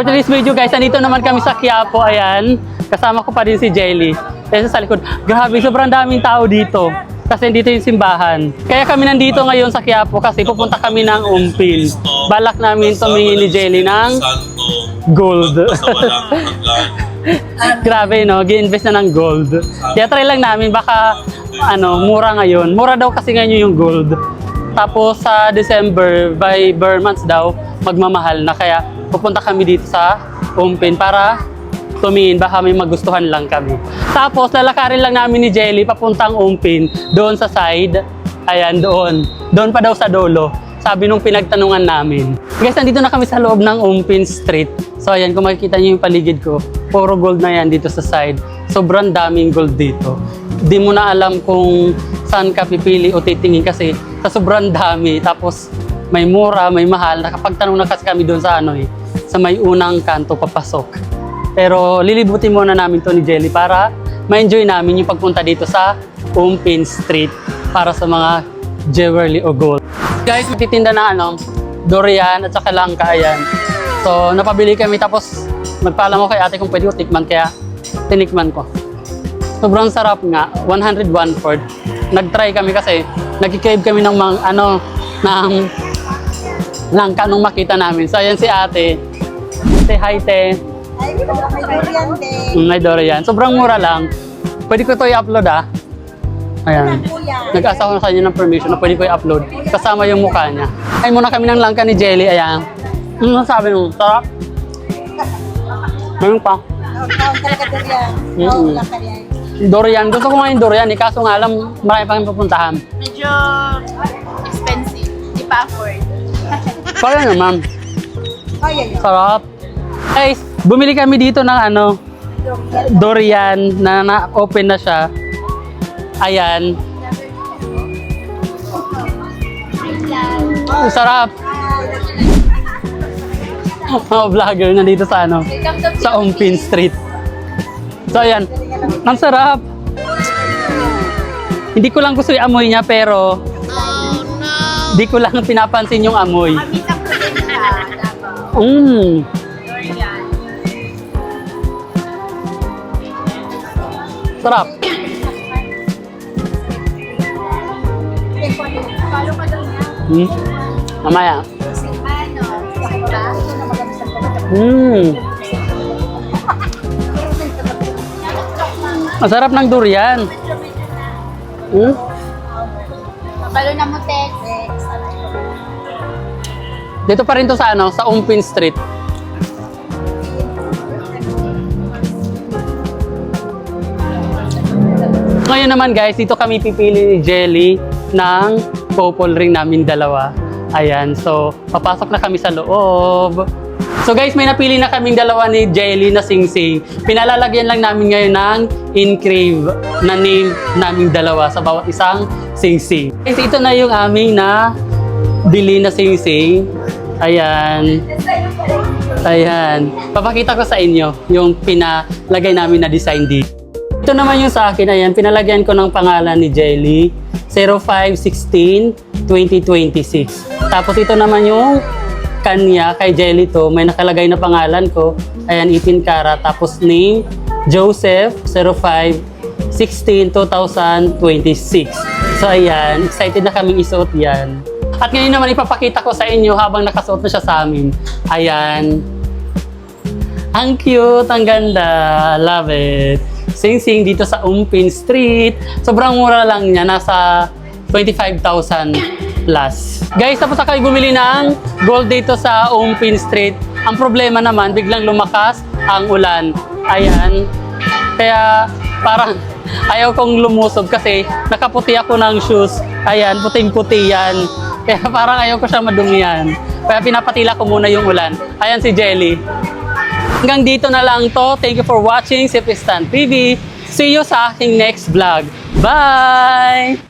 For today's video guys, andito naman kami sa Quiapo, ayan. Kasama ko pa din si Jelly. Kasi sa likod, grabe, sobrang daming tao dito. Kasi dito yung simbahan. Kaya kami nandito ngayon sa Quiapo kasi pupunta kami ng Umpil. Balak namin tumingin ni Jelly ng gold. Grabe no, gi-invest na ng gold. Kaya try lang namin, baka mura ngayon. Mura daw kasi ngayon yung gold. Tapos sa December, by bare months daw, magmamahal na. Kaya pupunta kami dito sa Umpil para tumingin, baka may magustuhan lang kami. Tapos lalakarin lang namin ni Jelly papuntang Umpin, doon sa side. Ayan, doon. Doon pa daw sa dulo. Sabi nung pinagtanungan namin. Guys, nandito na kami sa loob ng Umpin Street. So ayan, kung makikita niyo yung paligid ko, puro gold na yan dito sa side. Sobrang daming gold dito. Di mo na alam kung saan ka pipili o titingin kasi sa sobrang dami. Tapos may mura, may mahal. Nakapagtanong na kasi kami doon sa sa may unang kanto papasok. Pero lilibutin muna namin to ni Jelly para ma-enjoy namin yung pagpunta dito sa Umpin Street para sa mga jewelry o gold. Guys, magtitinda na durian at saka langka, ayan. So, napabili kami tapos magpaalam ko kay ate kung pwede ko tikman, kaya tinikman ko. Sobrang sarap nga, 101 Nag-try kami kasi nag-crave kami ng ng langka nung makita namin. So, ayan si ate. Say hi, te. Ay, may durian din. May durian. Sobrang mura lang. Pwede ko ito i-upload Ayan. Nag-asa ko na sa inyo ng permission na pwede ko i-upload. Kasama yung mukha niya. Ay muna kami ng langka ni Jelly. Ayan. Ano sabi mo? Sarap? Mayroon pa. Taon talaga durian. Taon lang ka yan. Durian. Gusto ko nga yung durian. Kaso nga alam, marami pa kami pupuntahan. Medyo expensive. Di pa afford. Kaya naman. Ay. Sarap. Guys, bumili kami dito ng durian na na-open na siya. Ayan. Sarap. Mga vlogger nandito sa sa Umpin Street. So ayan, ang sarap. Hindi ko lang gusto yung amoy niya pero hindi ko lang pinapansin yung amoy. Sarap. Mamaya. Masarap ng durian. Palo na mo, Tex. Dito pa rin to sa sa Umpin Street. Ngayon naman guys, dito kami pipili ni Jelly ng couple ring namin dalawa. Ayan, so papasok na kami sa loob. So guys, may napili na kaming dalawa ni Jelly na sing-sing. Pinalalagyan lang namin ngayon ng engrave na name naming dalawa sa bawat isang sing-sing. Guys, ito na yung aming na bili na sing-sing. Ayan. Ayan. Papakita ko sa inyo yung pinalagay namin na design dito. Ito naman yung sa akin, ayan, pinalagyan ko ng pangalan ni Jelly, 05/16/2026. Tapos ito naman yung kanya, kay Jelly to, may nakalagay na pangalan ko, ayan, 18 karat, tapos name, Joseph, 05/16/2026. So ayan, excited na kaming isuot yan. At ngayon naman ipapakita ko sa inyo habang nakasuot na siya sa amin. Ayan. Ang cute, ang ganda, love it. Sing-sing dito sa Umpin Street. Sobrang mura lang niya, nasa 25,000 plus. Guys, tapos na kayo bumili ng gold dito sa Umpin Street. Ang problema naman, biglang lumakas ang ulan. Ayan. Kaya parang ayaw kong lumusob kasi nakaputi ako ng shoes. Ayan, puting-puti yan. Kaya parang ayaw ko siya madumihan. Kaya pinapatila ko muna yung ulan. Ayan si Jelly. Hanggang dito na lang to. Thank you for watching Sip Stan TV. See you sa aking next vlog. Bye!